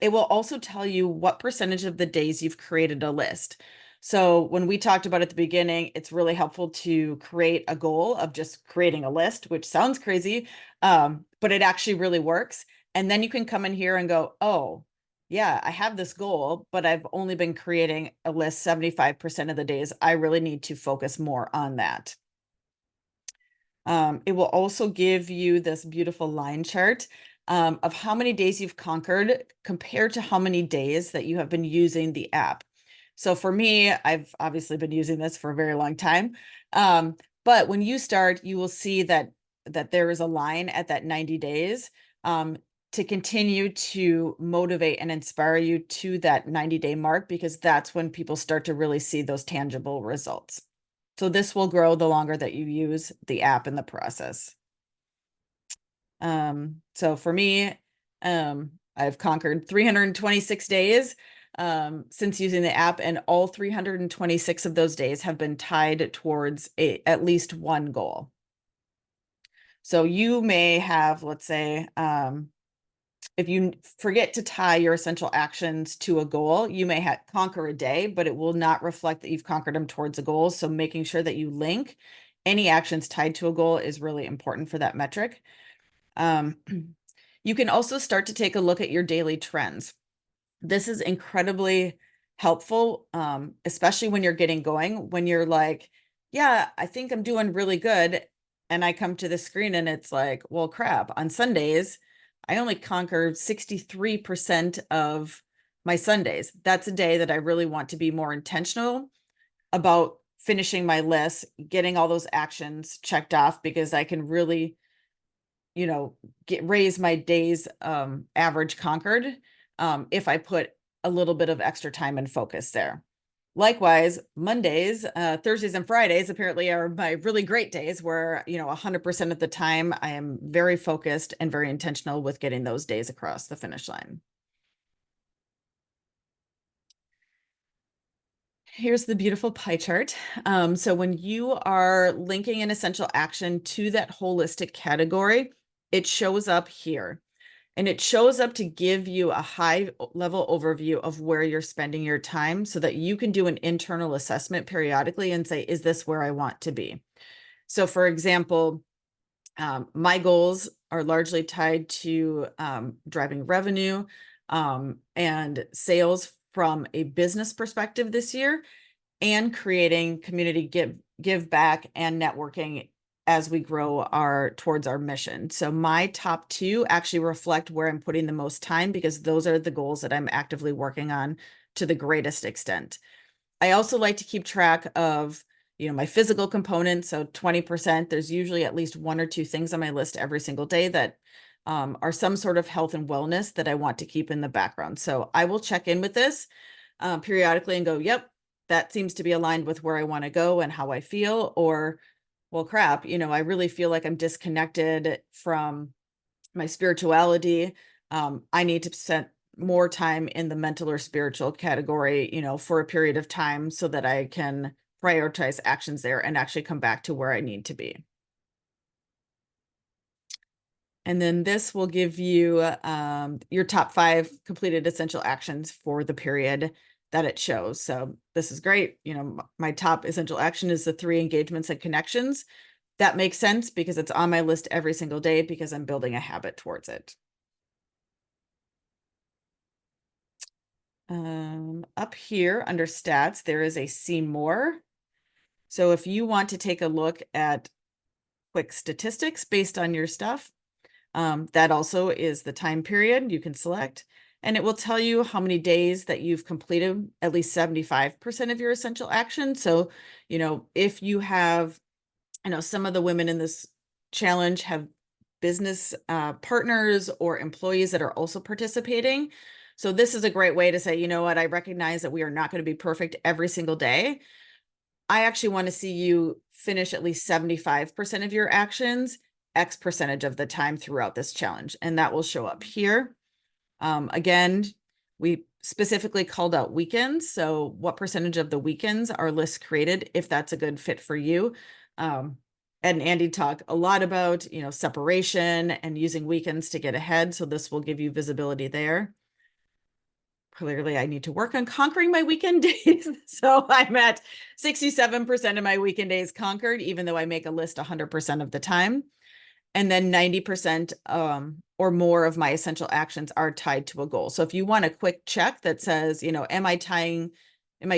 It will also tell you what percentage of the days you've created a list. So when we talked about at the beginning, it's really helpful to create a goal of just creating a list, which sounds crazy, but it actually really works. And then you can come in here and go, oh, yeah, I have this goal, but I've only been creating a list 75% of the days. I really need to focus more on that. It will also give you this beautiful line chart of how many days you've conquered compared to how many days that you have been using the app. So for me, I've obviously been using this for a very long time. But when you start, you will see that there is a line at that 90 days to continue to motivate and inspire you to that 90-day mark, because that's when people start to really see those tangible results. So this will grow the longer that you use the app in the process. So for me, I've conquered 326 days since using the app, and all 326 of those days have been tied towards at least one goal. So you may have, let's say, if you forget to tie your essential actions to a goal, you may conquer a day, but it will not reflect that you've conquered them towards a goal. So making sure that you link any actions tied to a goal is really important for that metric. You can also start to take a look at your daily trends. This is incredibly helpful, especially when you're getting going, when you're like, yeah, I think I'm doing really good. And I come to the screen and it's like, well, crap, on Sundays, I only conquer 63% of my Sundays. That's a day that I really want to be more intentional about finishing my list, getting all those actions checked off, because I can really, raise my days average conquered if I put a little bit of extra time and focus there. Likewise, Mondays, Thursdays, and Fridays apparently are my really great days where, 100% of the time I am very focused and very intentional with getting those days across the finish line. Here's the beautiful pie chart. So when you are linking an essential action to that holistic category, it shows up here. And it shows up to give you a high level overview of where you're spending your time so that you can do an internal assessment periodically and say, is this where I want to be? So for example, my goals are largely tied to driving revenue and sales from a business perspective this year, and creating community give back and networking as we grow towards our mission. So my top 2 actually reflect where I'm putting the most time, because those are the goals that I'm actively working on to the greatest extent. I also like to keep track of, my physical component. So 20%, there's usually at least 1 or 2 things on my list every single day that are some sort of health and wellness that I want to keep in the background. So I will check in with this periodically and go, yep, that seems to be aligned with where I want to go and how I feel, or, well, crap, I really feel like I'm disconnected from my spirituality. I need to spend more time in the mental or spiritual category, for a period of time so that I can prioritize actions there and actually come back to where I need to be. And then this will give you your top 5 completed essential actions for the period that it shows. So this is great. My top essential action is the 3 engagements and connections. That makes sense because it's on my list every single day because I'm building a habit towards it. Up here under stats, there is a see more. So if you want to take a look at quick statistics based on your stuff, that also is the time period you can select, and it will tell you how many days that you've completed at least 75% of your essential action. So, if you have, some of the women in this challenge have business partners or employees that are also participating. So this is a great way to say, you know what, I recognize that we are not going to be perfect every single day. I actually want to see you finish at least 75% of your actions, X percentage of the time throughout this challenge. And that will show up here. Again, we specifically called out weekends. So what percentage of the weekends are lists created, if that's a good fit for you. And Andy talked a lot about, separation and using weekends to get ahead. So this will give you visibility there. Clearly, I need to work on conquering my weekend days. So I'm at 67% of my weekend days conquered, even though I make a list 100% of the time. And then 90% or more of my essential actions are tied to a goal. So if you want a quick check that says, am I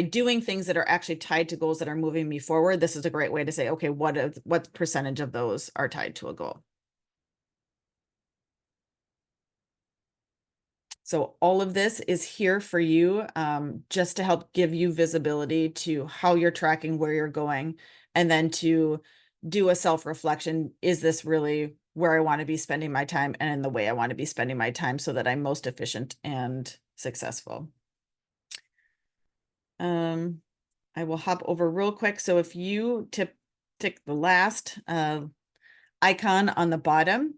doing things that are actually tied to goals that are moving me forward? This is a great way to say, okay, what percentage of those are tied to a goal? So all of this is here for you just to help give you visibility to how you're tracking, where you're going, and then to do a self-reflection. Is this really where I want to be spending my time and in the way I want to be spending my time so that I'm most efficient and successful? I will hop over real quick. So if you tick the last icon on the bottom,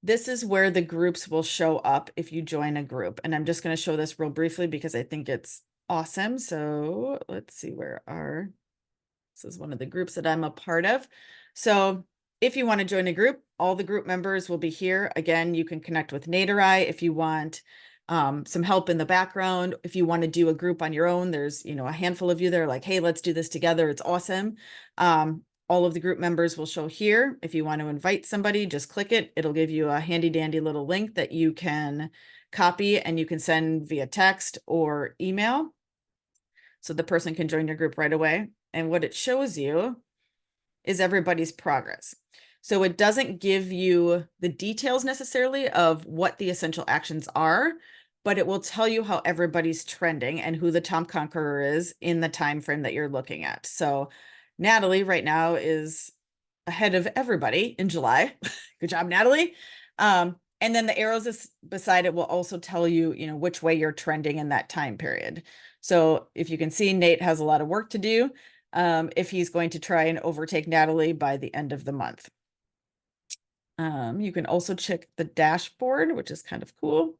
this is where the groups will show up if you join a group. And I'm just going to show this real briefly because I think it's awesome. So let's see this is one of the groups that I'm a part of. So if you want to join a group, all the group members will be here. Again, you can connect with Nate or I if you want some help in the background. If you want to do a group on your own, there's, a handful of you that are like, hey, let's do this together. It's awesome. All of the group members will show here. If you want to invite somebody, just click it. It'll give you a handy dandy little link that you can copy and you can send via text or email. So the person can join your group right away. And what it shows you is everybody's progress. So it doesn't give you the details necessarily of what the essential actions are, but it will tell you how everybody's trending and who the top conqueror is in the time frame that you're looking at. So Natalie right now is ahead of everybody in July. Good job, Natalie. And then the arrows beside it will also tell you, which way you're trending in that time period. So if you can see, Nate has a lot of work to do if he's going to try and overtake Natalie by the end of the month. You can also check the dashboard, which is kind of cool.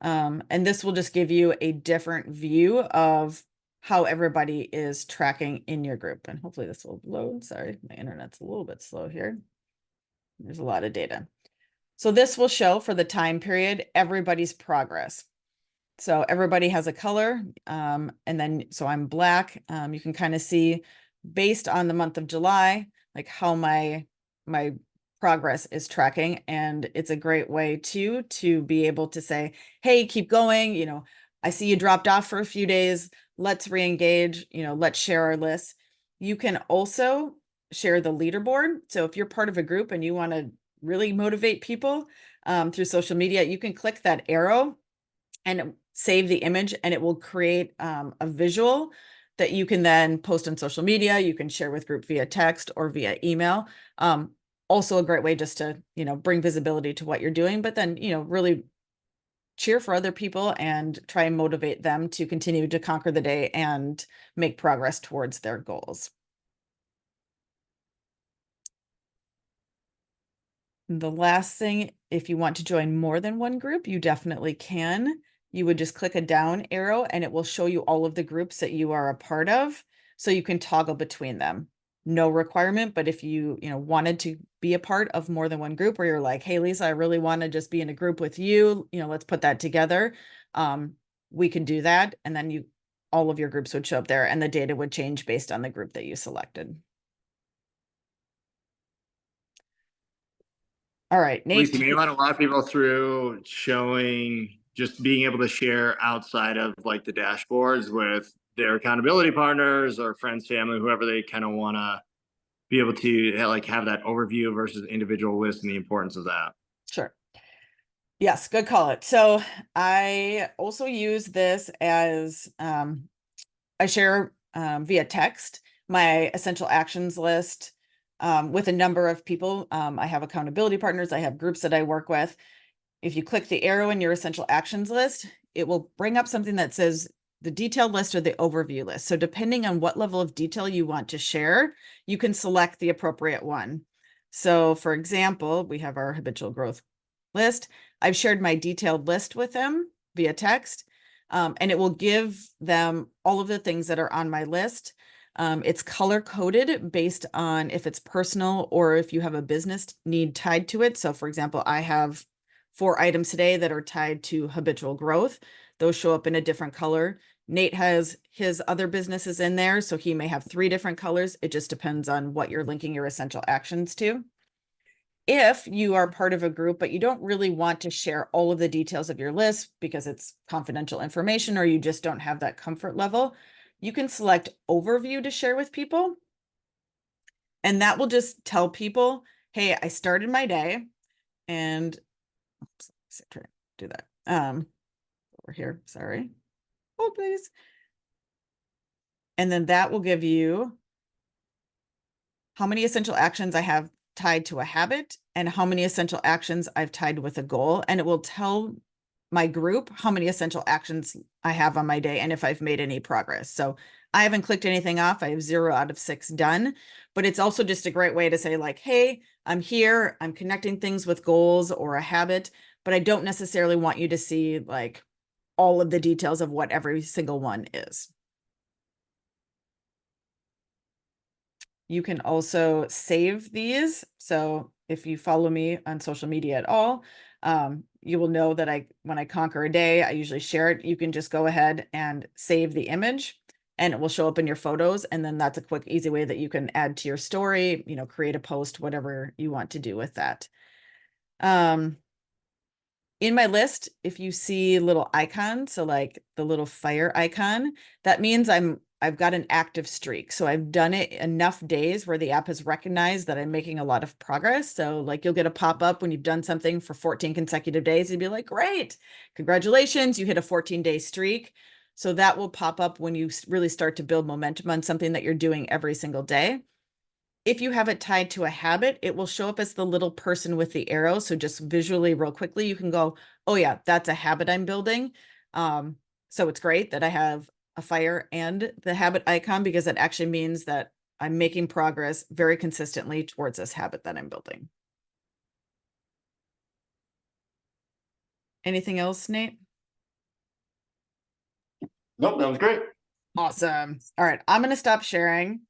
And this will just give you a different view of how everybody is tracking in your group. And hopefully this will load. Sorry, my internet's a little bit slow here. There's a lot of data. So this will show for the time period, everybody's progress. So everybody has a color. And then, so I'm black. You can kind of see based on the month of July, like how my progress is tracking. And it's a great way to be able to say, hey, keep going. I see you dropped off for a few days. Let's re-engage, let's share our list. You can also share the leaderboard. So if you're part of a group and you want to really motivate people through social media, you can click that arrow and save the image, and it will create a visual that you can then post on social media. You can share with group via text or via email. Also a great way just to, bring visibility to what you're doing, but then, really cheer for other people and try and motivate them to continue to conquer the day and make progress towards their goals. The last thing, if you want to join more than one group, you definitely can. You would just click a down arrow and it will show you all of the groups that you are a part of, so you can toggle between them. No requirement, but if you, wanted to be a part of more than one group, where you're like, hey, Lisa, I really want to just be in a group with you, let's put that together. We can do that. And then all of your groups would show up there and the data would change based on the group that you selected. All right, Nate. Lisa, you want to walk people through showing just being able to share outside of like the dashboards with their accountability partners or friends, family, whoever they kind of want to be able to have that overview versus individual list and the importance of that. Sure. Yes, good call it. So I also use this as I share via text my essential actions list with a number of people. I have accountability partners. I have groups that I work with. If you click the arrow in your essential actions list, it will bring up something that says the detailed list or the overview list. So depending on what level of detail you want to share, you can select the appropriate one. So for example, we have our habitual growth list. I've shared my detailed list with them via text, and it will give them all of the things that are on my list. It's color coded based on if it's personal or if you have a business need tied to it. So for example, I have 4 items today that are tied to habitual growth. Those show up in a different color. Nate has his other businesses in there, so he may have 3 different colors. It just depends on what you're linking your essential actions to. If you are part of a group, but you don't really want to share all of the details of your list because it's confidential information or you just don't have that comfort level, you can select overview to share with people. And that will just tell people, hey, I started my day and oops, try to do that. Over here, sorry. Oh, please. And then that will give you how many essential actions I have tied to a habit and how many essential actions I've tied with a goal. And it will tell my group how many essential actions I have on my day and if I've made any progress. So I haven't clicked anything off. I have 0 out of 6 done, but it's also just a great way to say like, hey, I'm here, I'm connecting things with goals or a habit, but I don't necessarily want you to see like all of the details of what every single one is. You can also save these. So if you follow me on social media at all, you will know that when I conquer a day, I usually share it. You can just go ahead and save the image and it will show up in your photos. And then that's a quick, easy way that you can add to your story, create a post, whatever you want to do with that. In my list, if you see little icons, so like the little fire icon, that means I've got an active streak. So I've done it enough days where the app has recognized that I'm making a lot of progress. So like you'll get a pop-up when you've done something for 14 consecutive days. You'd be like, great, congratulations, you hit a 14-day streak. So that will pop up when you really start to build momentum on something that you're doing every single day. If you have it tied to a habit, it will show up as the little person with the arrow. So just visually, real quickly, you can go, oh yeah, that's a habit I'm building. So it's great that I have a fire and the habit icon because it actually means that I'm making progress very consistently towards this habit that I'm building. Anything else, Nate? Nope, that was great. Awesome. All right, I'm going to stop sharing.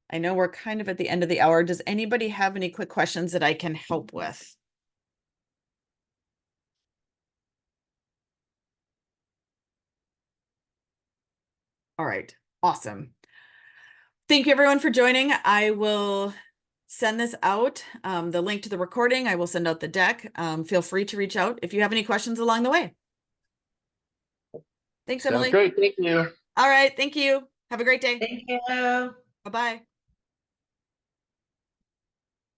I know we're kind of at the end of the hour. Does anybody have any quick questions that I can help with? All right, awesome. Thank you everyone for joining. I will send this out, the link to the recording. I will send out the deck. Feel free to reach out if you have any questions along the way. Thanks, Emily. Sounds great. Thank you. All right, thank you. Have a great day. Thank you. Bye-bye.